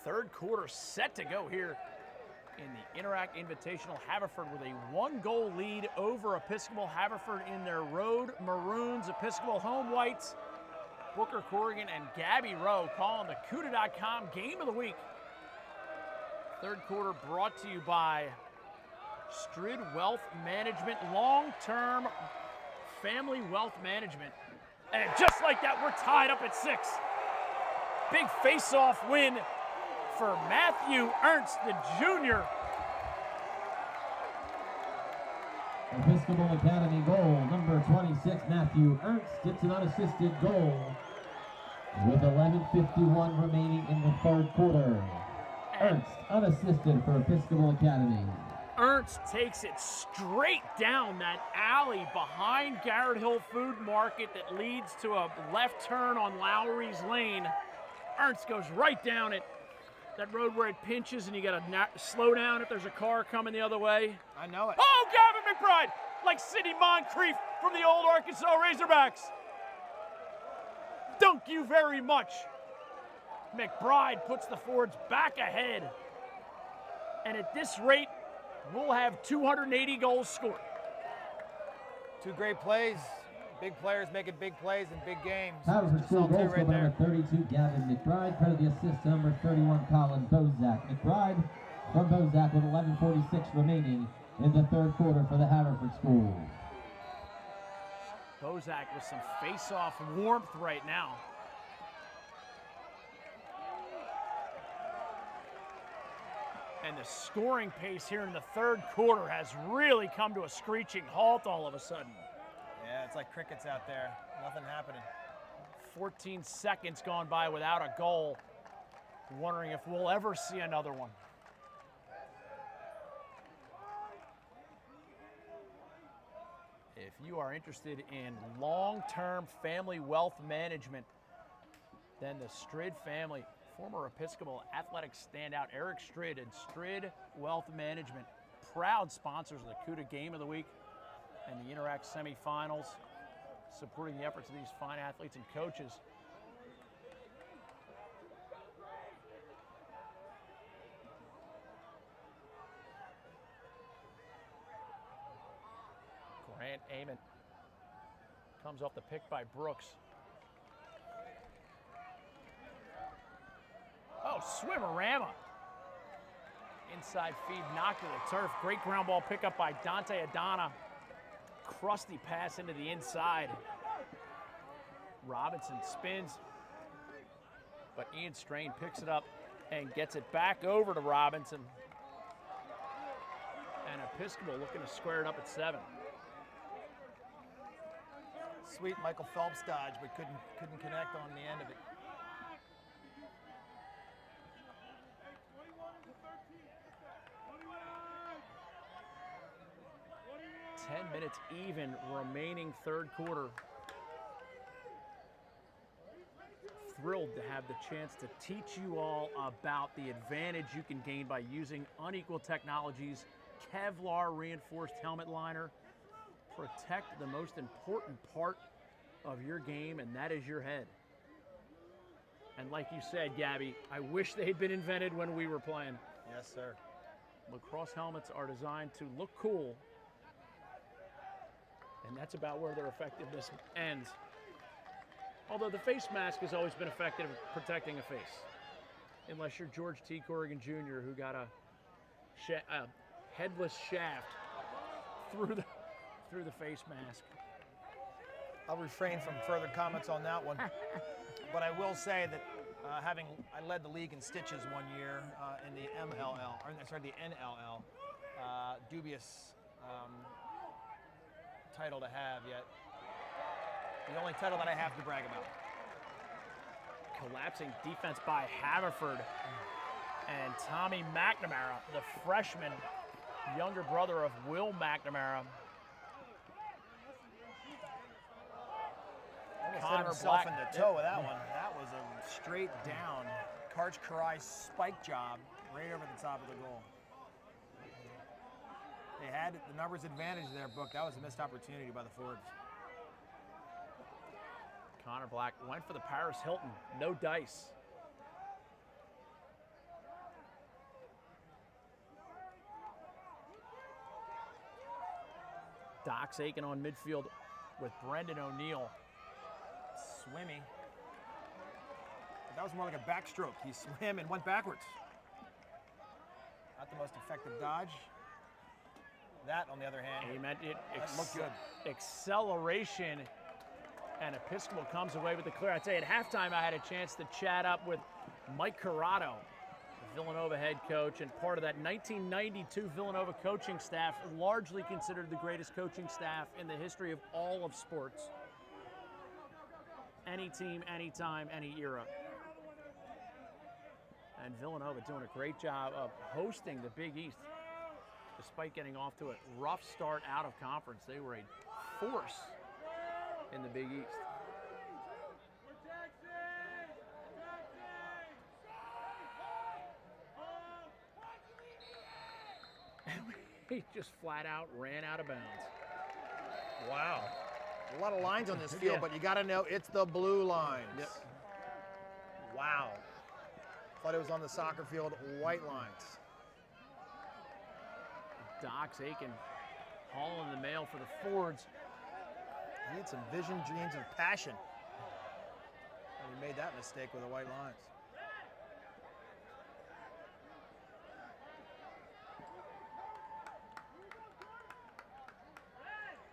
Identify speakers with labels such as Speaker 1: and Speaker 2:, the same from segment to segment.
Speaker 1: Third quarter set to go here in the Interact Invitational. Haverford with a 1-goal lead over Episcopal. Haverford in their road maroons. Episcopal home whites. Booker Corrigan and Gabby Rowe calling the CUDA.com Game of the Week. Third quarter brought to you by Strid Wealth Management, long-term family wealth management. And just like that, we're tied up at 6. Big face-off win for Matthew Ernst, the junior.
Speaker 2: Episcopal Academy goal, number 26, Matthew Ernst gets an unassisted goal with 11:51 remaining in the third quarter. Ernst unassisted for Episcopal Academy.
Speaker 1: Ernst takes it straight down that alley behind Garrett Hill Food Market that leads to a left turn on Lowry's Lane. Ernst goes right down it. That road where it pinches and you got to slow down if there's a car coming the other way.
Speaker 3: I know it.
Speaker 1: Oh, Gavin McBride, like Sidney Moncrief from the old Arkansas Razorbacks. Thank you very much. McBride puts the Fords back ahead. And at this rate, we'll have 280 goals scored.
Speaker 3: Two great plays. Big players making big plays in big games.
Speaker 2: Haverford School goal scorer number 32, Gavin McBride. Credit the assist to number 31, Colin Bozak. McBride from Bozak with 11:46 remaining in the third quarter for the Haverford School.
Speaker 1: Bozak with some face-off warmth right now. And the scoring pace here in the third quarter has really come to a screeching halt all of a sudden.
Speaker 3: Yeah, it's like crickets out there. Nothing happening.
Speaker 1: 14 seconds gone by without a goal. Wondering if we'll ever see another one. If you are interested in long-term family wealth management, then the Strid family, former Episcopal athletic standout Eric Strid and Strid Wealth Management, proud sponsors of the CUDA Game of the Week and the Interact semifinals, supporting the efforts of these fine athletes and coaches. Grant Amon comes off the pick by Brooks. Oh, swimmerama. Inside feed knocked to the turf. Great ground ball pickup by Dante Adana. Crusty pass into the inside. Robinson spins, but Ian Strain picks it up and gets it back over to Robinson. And Episcopal looking to square it up at 7.
Speaker 3: Sweet Michael Phelps dodge, but couldn't connect on the end of it.
Speaker 1: 10 minutes even remaining third quarter. Thrilled to have the chance to teach you all about the advantage you can gain by using Unequal Technologies Kevlar reinforced helmet liner. Protect the most important part of your game, and that is your head. And like you said, Gabby, I wish they had been invented when we were playing.
Speaker 3: Yes, sir.
Speaker 1: Lacrosse helmets are designed to look cool, and that's about where their effectiveness ends. Although the face mask has always been effective at protecting a face, unless you're George T. Corrigan Jr., who got a headless shaft through the face mask.
Speaker 3: I'll refrain from further comments on that one, but I will say that I led the league in stitches one year in the the NLL, dubious title to have yet. The only title that I have to brag about.
Speaker 1: Collapsing defense by Haverford. And Tommy McNamara, the freshman, younger brother of Will McNamara.
Speaker 3: Almost hit himself in the toe with that one. That was a straight down Karch Karai spike job right over the top of the goal. They had the numbers advantage there, Book. That was a missed opportunity by the Fords.
Speaker 1: Connor Black went for the Paris Hilton. No dice. Doc's Aiken on midfield with Brendan O'Neill.
Speaker 3: Swimmy. But that was more like a backstroke. He swam and went backwards. Not the most effective dodge. That, on the other hand,
Speaker 1: It
Speaker 3: looked good.
Speaker 1: Acceleration, and Episcopal comes away with the clear. I'd say at halftime I had a chance to chat up with Mike Corrado, the Villanova head coach, and part of that 1992 Villanova coaching staff, largely considered the greatest coaching staff in the history of all of sports. Any team, anytime, any era. And Villanova doing a great job of hosting the Big East. Despite getting off to a rough start out of conference, they were a force in the Big East. He just flat out ran out of bounds.
Speaker 3: Wow. A lot of lines on this field, but you got to know it's the blue lines.
Speaker 1: Yep.
Speaker 3: Wow. Thought it was on the soccer field, white lines.
Speaker 1: Doc's Aiken hauling the mail for the Fords.
Speaker 3: He had some vision, dreams, and passion. And he made that mistake with the white lines.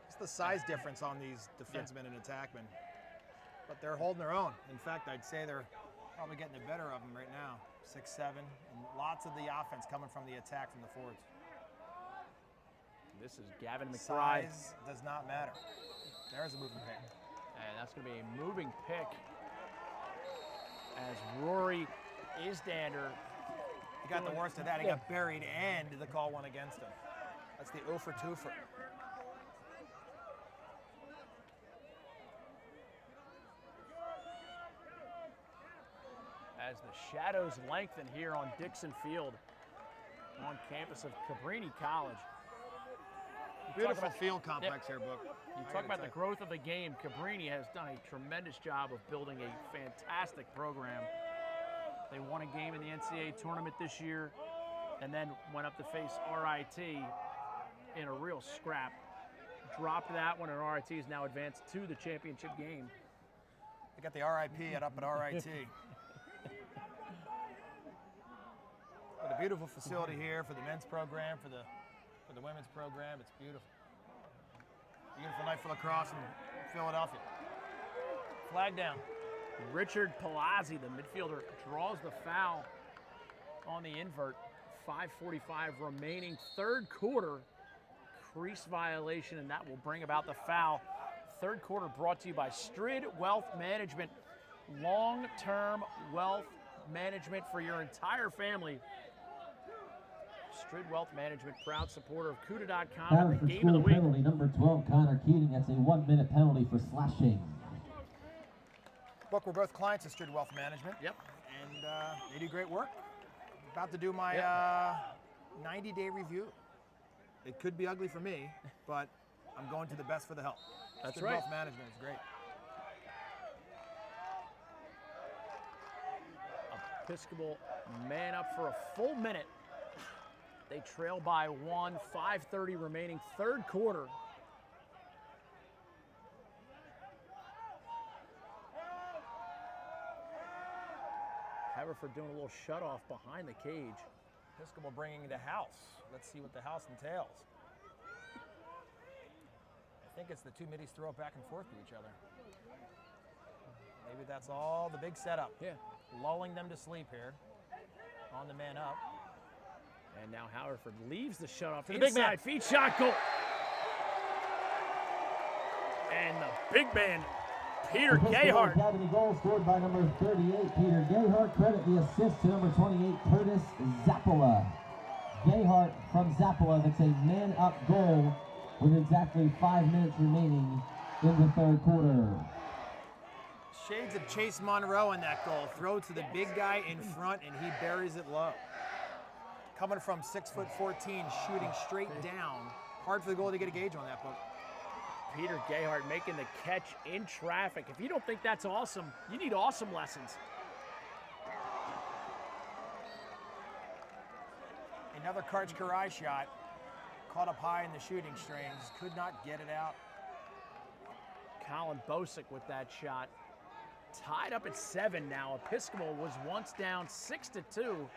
Speaker 3: It's the size difference on these defensemen and attackmen. But they're holding their own. In fact, I'd say they're probably getting the better of them right now. 6'7", and lots of the offense coming from the attack from the Fords.
Speaker 1: This is Gavin McBride.
Speaker 3: Size does not matter. There's a moving pick.
Speaker 1: And that's going to be a moving pick as Rory Isdander.
Speaker 3: He got the worst of that. He got buried, and the call went against him. That's the 0 for 2 for.
Speaker 1: As the shadows lengthen here on Dixon Field on campus of Cabrini College.
Speaker 3: Beautiful field complex here, Book.
Speaker 1: You talk about the growth of the game. Cabrini has done a tremendous job of building a fantastic program. They won a game in the NCAA tournament this year and then went up to face RIT in a real scrap. Dropped that one, and RIT has now advanced to the championship game.
Speaker 3: They got the RIP up at RIT. But a beautiful facility here for the men's program, for the women's program. It's beautiful. Beautiful night for lacrosse in Philadelphia. Flag down.
Speaker 1: Richard Palazzi, the midfielder, draws the foul on the invert. 5:45 remaining, third quarter. Crease violation, and that will bring about the foul. Third quarter brought to you by Strid Wealth Management. Long-term wealth management for your entire family. Strid Wealth Management, proud supporter of CUDA.com and the game of the week.
Speaker 2: Penalty number 12, Connor Keating. That's a 1-minute penalty for slashing.
Speaker 3: Book, we're both clients of Strid Wealth Management.
Speaker 1: Yep.
Speaker 3: And they do great work. About to do my 90-day review. It could be ugly for me, but I'm going to the best for the health.
Speaker 1: That's
Speaker 3: Strid
Speaker 1: right.
Speaker 3: Wealth Management is great.
Speaker 1: Episcopal man up for a full minute. They trail by one, 5:30 remaining, third quarter. Haverford doing a little shutoff behind the cage.
Speaker 3: Episcopal bringing the house. Let's see what the house entails. I think it's the two middies throw it back and forth to each other. Maybe that's all the big setup.
Speaker 1: Yeah.
Speaker 3: Lulling them to sleep here on the man up.
Speaker 1: And now Haverford leaves the shutoff
Speaker 3: To the big man.
Speaker 1: inside, feet shot, goal. And the big man, Peter Gayhart.
Speaker 2: Academy goal scored by number 38, Peter Gayhart. Credit the assist to number 28, Curtis Zappola. Gayhart from Zappola. That's a man-up goal with exactly 5 minutes remaining in the third quarter.
Speaker 3: Shades of Chase Monroe in that goal. Throw to the big guy in front, and he buries it low. Coming from 6'14", shooting straight down. Hard for the goalie to get a gauge on that, Book.
Speaker 1: Peter Gayhart making the catch in traffic. If you don't think that's awesome, you need awesome lessons.
Speaker 3: Another Karch Karai shot. caught up high in the shooting strings, could not get it out.
Speaker 1: Colin Bosick with that shot. Tied up at 7 now. Episcopal was once down 6-2.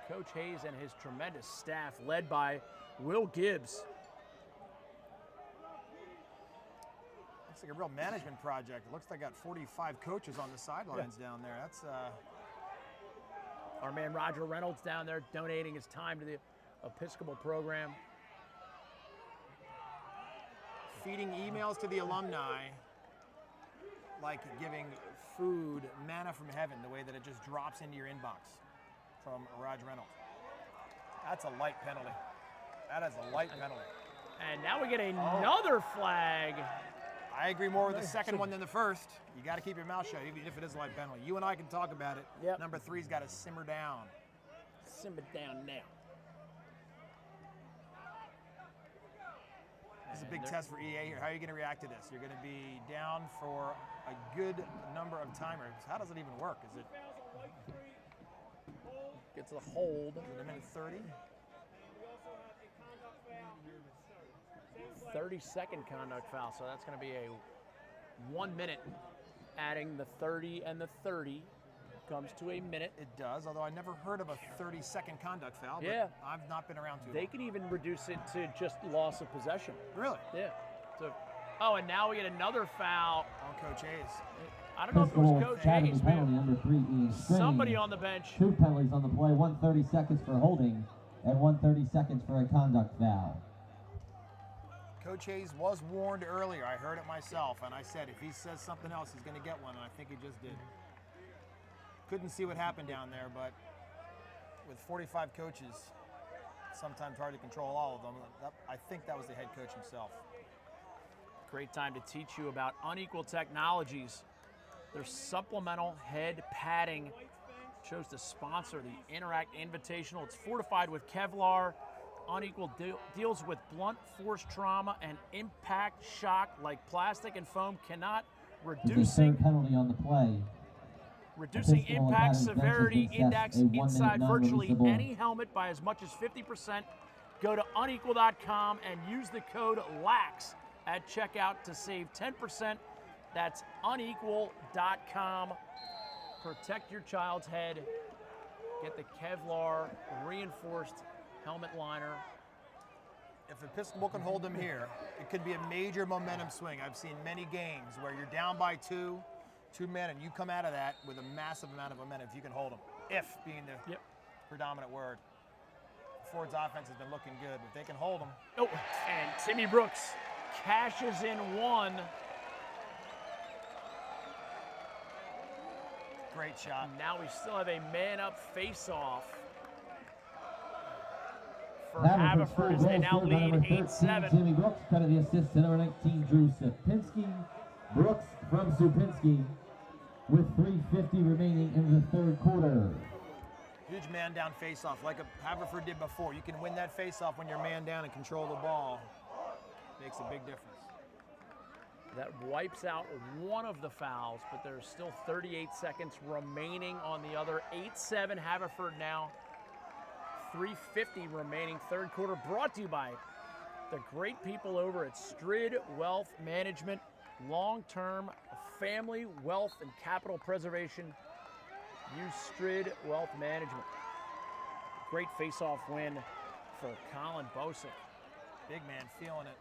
Speaker 1: Coach Hayes and his tremendous staff, led by Will Gibbs.
Speaker 3: Looks like a real management project. It looks like I got 45 coaches on the sidelines down there. That's
Speaker 1: our man Roger Reynolds down there donating his time to the Episcopal program.
Speaker 3: Feeding emails to the alumni like giving food, manna from heaven, the way that it just drops into your inbox from Roger Reynolds. That's a light penalty. That is a light penalty.
Speaker 1: And now we get another flag.
Speaker 3: I agree more with the second one than the first. You got to keep your mouth shut, even if it is a light penalty. You and I can talk about it.
Speaker 1: Yep.
Speaker 3: Number 3's got to simmer down.
Speaker 1: Simmer down now.
Speaker 3: This is a big test for EA here. How are you going to react to this? You're going to be down for a good number of timers. How does it even work? Is it
Speaker 1: gets a hold?
Speaker 3: Is it a minute 30?
Speaker 1: 30-second conduct foul, so that's going to be a 1 minute. Adding the 30 and the 30 comes to a minute.
Speaker 3: It does, although I never heard of a 30-second conduct foul. But
Speaker 1: Yeah.
Speaker 3: I've not been around too long.
Speaker 1: They could even reduce it to just loss of possession.
Speaker 3: Really?
Speaker 1: Yeah. So, oh, and now we get another foul.
Speaker 3: On Coach Hayes.
Speaker 1: I don't know if it was
Speaker 2: Episcopal
Speaker 1: Coach
Speaker 2: having
Speaker 1: Hayes,
Speaker 2: penalty
Speaker 1: man.
Speaker 2: number 3 Ian Strain.
Speaker 1: Somebody on the bench.
Speaker 2: 2 penalties on the play, 130 seconds for holding, and 130 seconds for a conduct foul.
Speaker 3: Coach Hayes was warned earlier. I heard it myself, and I said if he says something else, he's going to get one, and I think he just did. Couldn't see what happened down there, but with 45 coaches, it's sometimes hard to control all of them. I think that was the head coach himself.
Speaker 1: Great time to teach you about Unequal Technologies. Their supplemental head padding chose to sponsor the Interact Invitational. It's fortified with Kevlar. Unequal deals with blunt force trauma and impact shock like plastic and foam, cannot reducing
Speaker 2: penalty on the play.
Speaker 1: Reducing
Speaker 2: Episcopal
Speaker 1: impact
Speaker 2: Academy
Speaker 1: severity
Speaker 2: benches
Speaker 1: index
Speaker 2: assess a 1
Speaker 1: inside
Speaker 2: minute
Speaker 1: virtually
Speaker 2: non-releasable.
Speaker 1: any helmet by as much as 50%. Go to unequal.com and use the code LAX at checkout to save 10%. That's unequal.com. Protect your child's head. Get the Kevlar reinforced helmet liner.
Speaker 3: If Episcopal can hold them here, it could be a major momentum swing. I've seen many games where you're down by 2 men, and you come out of that with a massive amount of momentum if you can hold them. If being the predominant word. Ford's offense has been looking good, but they can hold them.
Speaker 1: Oh, and Timmy Brooks cashes in one.
Speaker 3: Great shot.
Speaker 1: Now we still have a man-up face-off for
Speaker 2: Haverford
Speaker 1: Haverford as they now
Speaker 2: scored by
Speaker 1: lead
Speaker 2: number 13,
Speaker 1: 8-7.
Speaker 2: Jimmy Brooks, credit the assist to number 19, Drew Supinski. Brooks from Supinski with 3:50 remaining in the third quarter.
Speaker 3: Huge man down face-off like Haverford did before. You can win that face-off when you're man down and control the ball. Makes a big difference.
Speaker 1: That wipes out one of the fouls, but there's still 38 seconds remaining on the other. 8-7 Haverford now. 3:50 remaining third quarter, brought to you by the great people over at Strid Wealth Management. Long-term family wealth and capital preservation. Use Strid Wealth Management. Great face-off win for Colin Bosick.
Speaker 3: Big man feeling it.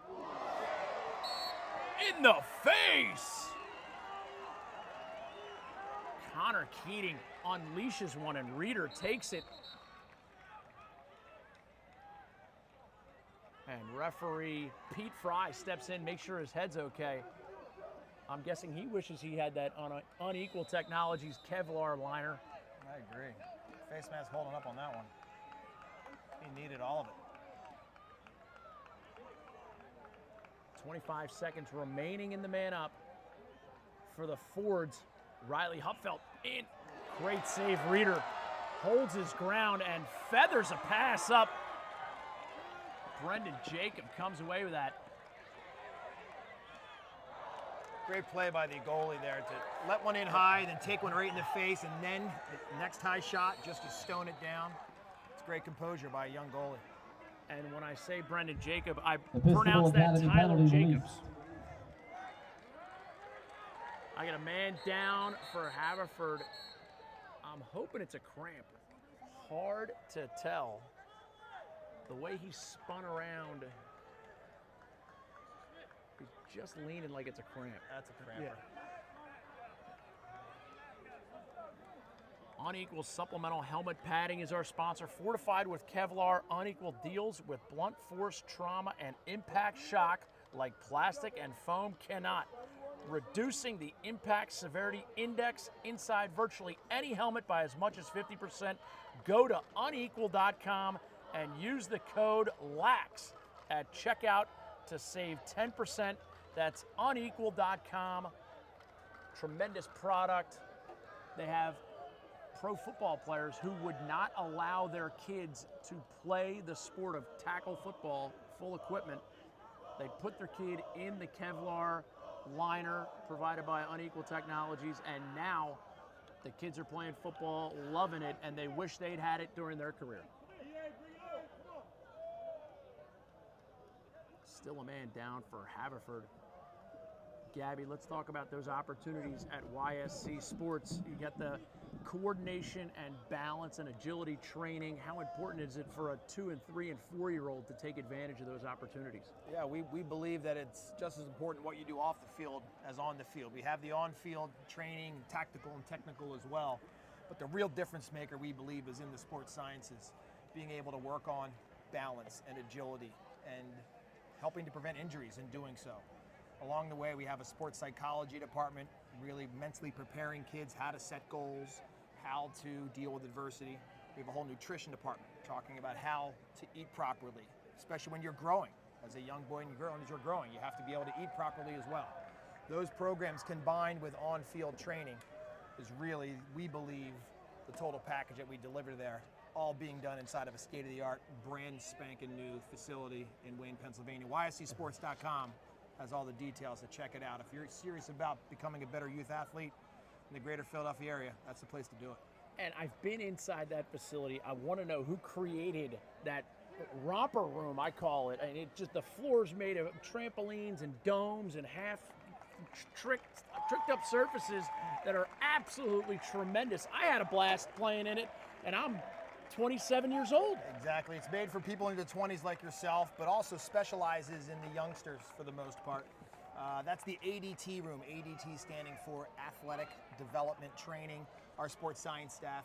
Speaker 1: In the face! Connor Keating unleashes one and Reeder takes it. And referee Pete Fry steps in, makes sure his head's okay. I'm guessing he wishes he had that on Unequal Technologies Kevlar liner.
Speaker 3: I agree. Face mask holding up on that one. He needed all of it.
Speaker 1: 25 seconds remaining in the man up for the Fords. Riley Hupfeld in. Great save. Reeder holds his ground and feathers a pass up. Brendan Jacob comes away with that.
Speaker 3: Great play by the goalie there to let one in high, then take one right in the face, and then the next high shot just to stone it down. It's great composure by a young goalie.
Speaker 1: And when I say Brendan Jacob, I
Speaker 2: Episcopal
Speaker 1: pronounce that
Speaker 2: Academy
Speaker 1: Tyler
Speaker 2: penalty
Speaker 1: Jacobs.
Speaker 2: release.
Speaker 1: I got a man down for Haverford. I'm hoping it's a cramp. Hard to tell. The way he spun around, he's just leaning like it's a cramp.
Speaker 3: That's a cramper.
Speaker 1: Yeah. Unequal supplemental helmet padding is our sponsor. Fortified with Kevlar, Unequal deals with blunt force trauma and impact shock like plastic and foam cannot. Reducing the impact severity index inside virtually any helmet by as much as 50%. Go to unequal.com and use the code LAX at checkout to save 10%. That's unequal.com. Tremendous product. They have pro football players who would not allow their kids to play the sport of tackle football, full equipment. They put their kid in the Kevlar liner provided by Unequal Technologies, and now the kids are playing football, loving it, and they wish they'd had it during their career. Still a man down for Haverford. Gabby, let's talk about those opportunities at YSC Sports. You get the coordination and balance and agility training. How important is it for a 2-, 3-, and 4-year-old to take advantage of those opportunities?
Speaker 3: Yeah, we believe that it's just as important what you do off the field as on the field. We have the on-field training, tactical and technical as well. But the real difference maker, we believe, is in the sports sciences, being able to work on balance and agility and helping to prevent injuries in doing so. Along the way, we have a sports psychology department, really mentally preparing kids how to set goals, how to deal with adversity. We have a whole nutrition department talking about how to eat properly, especially when you're growing. As a young boy and as you're growing, you have to be able to eat properly as well. Those programs combined with on-field training is really, we believe, the total package that we deliver there, all being done inside of a state-of-the-art, brand spanking new facility in Wayne, Pennsylvania. YSCsports.com has all the details, so check it out. If you're serious about becoming a better youth athlete in the greater Philadelphia area, that's the place to do it.
Speaker 1: And I've been inside that facility. I want to know who created that romper room, I call it. And it just, the floor's made of trampolines and domes and half tricked up surfaces that are absolutely tremendous. I had a blast playing in it, and I'm 27 years old.
Speaker 3: Exactly. It's made for people in their 20s like yourself, but also specializes in the youngsters for the most part. That's the ADT room. ADT standing for Athletic Development Training. Our sports science staff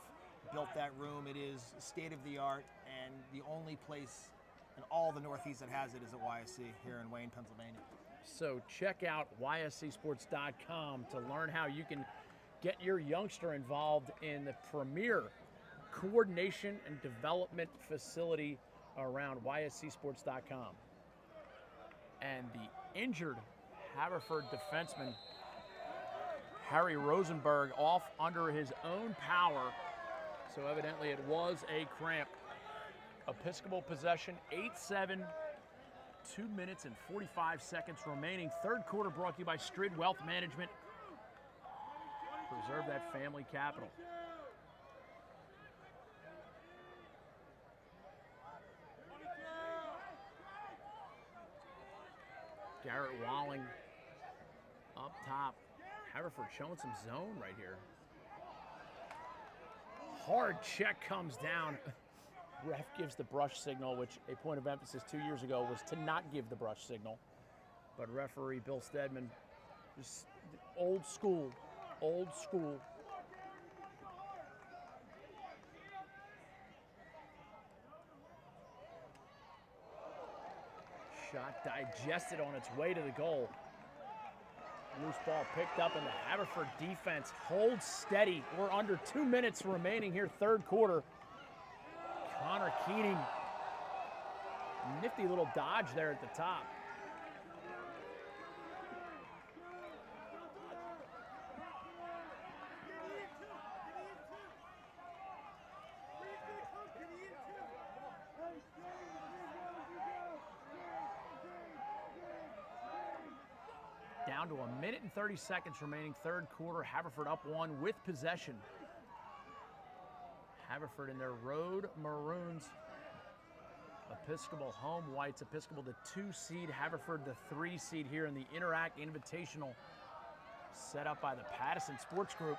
Speaker 3: built that room. It is state-of-the-art, and the only place in all the Northeast that has it is at YSC here in Wayne, Pennsylvania.
Speaker 1: So check out yscsports.com to learn how you can get your youngster involved in the premier coordination and development facility around yscsports.com. And the injured Haverford defenseman Harry Rosenberg off under his own power, so evidently it was a cramp. Episcopal possession, 8-7, 2 minutes and 45 seconds remaining. Third quarter brought to you by Strid Wealth Management. Preserve that family capital. Garrett Walling up top. Haverford showing some zone right here. Hard check comes down. Ref gives the brush signal, which a point of emphasis 2 years ago was to not give the brush signal. But referee Bill Stedman, just old school, old school. Shot digested on its way to the goal. Loose ball picked up, and the Haverford defense holds steady. We're under 2 minutes remaining here, third quarter. Connor Keating, nifty little dodge there at the top. Down to 1 minute and 30 seconds remaining, third quarter. Haverford up one with possession. Haverford in their road maroons Episcopal home whites. Episcopal the 2 seed, Haverford the 3 seed here in the Interact Invitational set up by the Pattison Sports Group.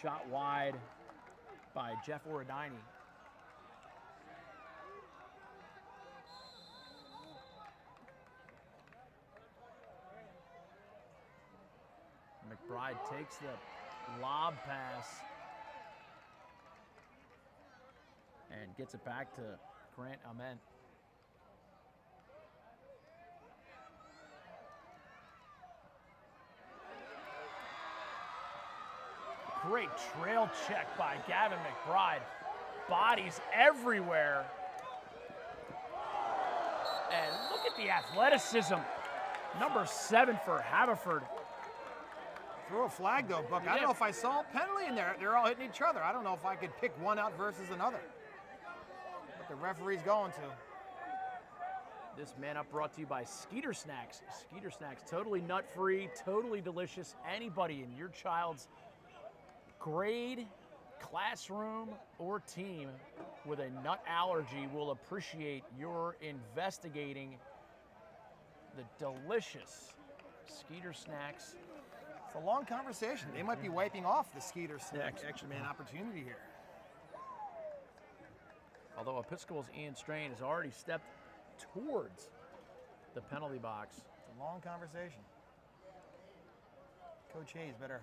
Speaker 1: Shot wide by Jeff Oradini. McBride takes the lob pass and gets it back to Grant Ament. Great trail check by Gavin McBride. Bodies everywhere. And look at the athleticism. Number 7 for Haverford.
Speaker 3: Throw a flag though, Buck. I don't know if I saw a penalty in there. They're all hitting each other. I don't know if I could pick one out versus another. But the referee's going to.
Speaker 1: This man up brought to you by Skeeter Snacks. Skeeter Snacks, totally nut-free, totally delicious. Anybody in your child's grade, classroom, or team with a nut allergy will appreciate your investigating the delicious Skeeter Snacks.
Speaker 3: It's a long conversation. They might be wiping off the Skeeter Snacks extra man opportunity here.
Speaker 1: Although Episcopal's Ian Strain has already stepped towards the penalty box.
Speaker 3: It's a long conversation. Coach Hayes better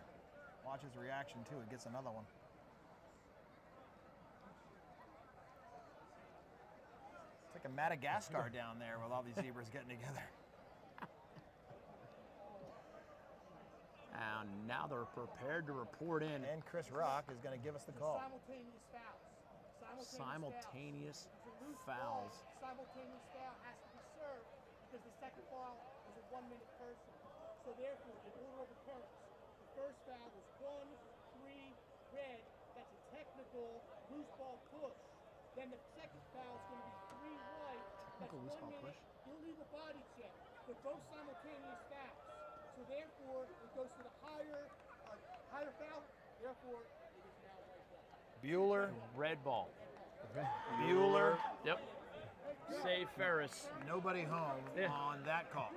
Speaker 3: watch his reaction too. He gets another one. It's like a Madagascar down there with all these zebras getting together.
Speaker 1: And now they're prepared to report in.
Speaker 3: And Chris Rock is going to give us the call.
Speaker 4: Simultaneous fouls.
Speaker 1: Simultaneous fouls.
Speaker 4: Simultaneous foul has to be served because the second foul is a 1-minute person. So therefore, in order of occurrence, the first foul was 1-3 red. That's a technical loose ball push. Then the second foul is going to be 3 white. That's
Speaker 1: Technical loose ball
Speaker 4: 1 minute
Speaker 1: push.
Speaker 4: illegal body check. They're both simultaneous fouls. So therefore, it goes to the higher foul. Therefore, it is now right there.
Speaker 3: Bueller.
Speaker 1: Red ball.
Speaker 3: Bueller.
Speaker 1: Yep. Say Ferris.
Speaker 3: Nobody home on that call.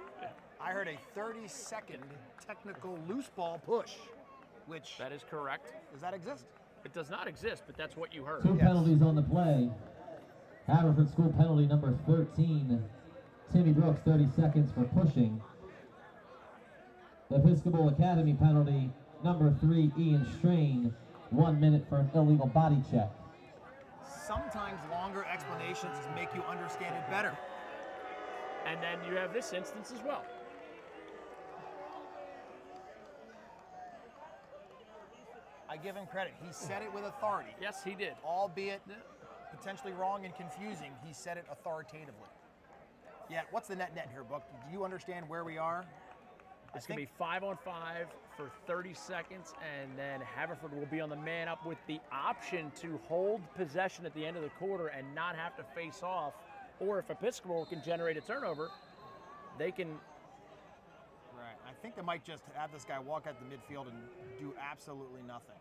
Speaker 3: I heard a 30-second technical loose ball push, which,
Speaker 1: That is correct.
Speaker 3: does that exist?
Speaker 1: It does not exist, but that's what you heard.
Speaker 2: 2 penalties on the play. Haverford School penalty number 13. Timmy Brooks, 30 seconds for pushing. Episcopal Academy penalty number 3, Ian Strain, 1 minute for an illegal body check.
Speaker 3: Sometimes longer explanations make you understand it better.
Speaker 1: And then you have this instance as well.
Speaker 3: I give him credit. He said it with authority.
Speaker 1: Yes, he did.
Speaker 3: Albeit potentially wrong and confusing, he said it authoritatively. Yeah, what's the net here, Buck? Do you understand where we are?
Speaker 1: It's going to be 5-on-5 for 30 seconds, and then Haverford will be on the man up with the option to hold possession at the end of the quarter and not have to face off. Or if Episcopal can generate a turnover, they can.
Speaker 3: Right. I think they might just have this guy walk out the midfield and do absolutely nothing.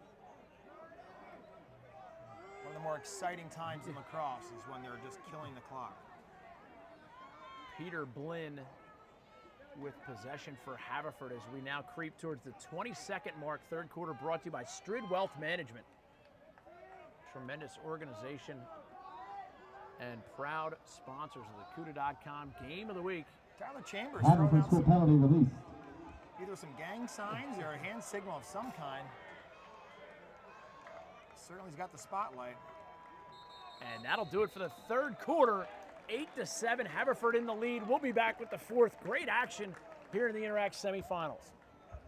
Speaker 3: One of the more exciting times in lacrosse is when they're just killing the clock.
Speaker 1: Peter Blinn with possession for Haverford as we now creep towards the 22nd mark. Third quarter brought to you by Strid Wealth Management. Tremendous organization and proud sponsors of the CUDA.com Game of the Week.
Speaker 3: Tyler Chambers throwing
Speaker 2: Haverford
Speaker 3: out
Speaker 2: School penalty released.
Speaker 3: either some gang signs or a hand signal of some kind. Certainly he's got the spotlight.
Speaker 1: And that'll do it for the third quarter. 8-7, Haverford in the lead. We'll be back with the fourth. Great action here in the Interact semifinals.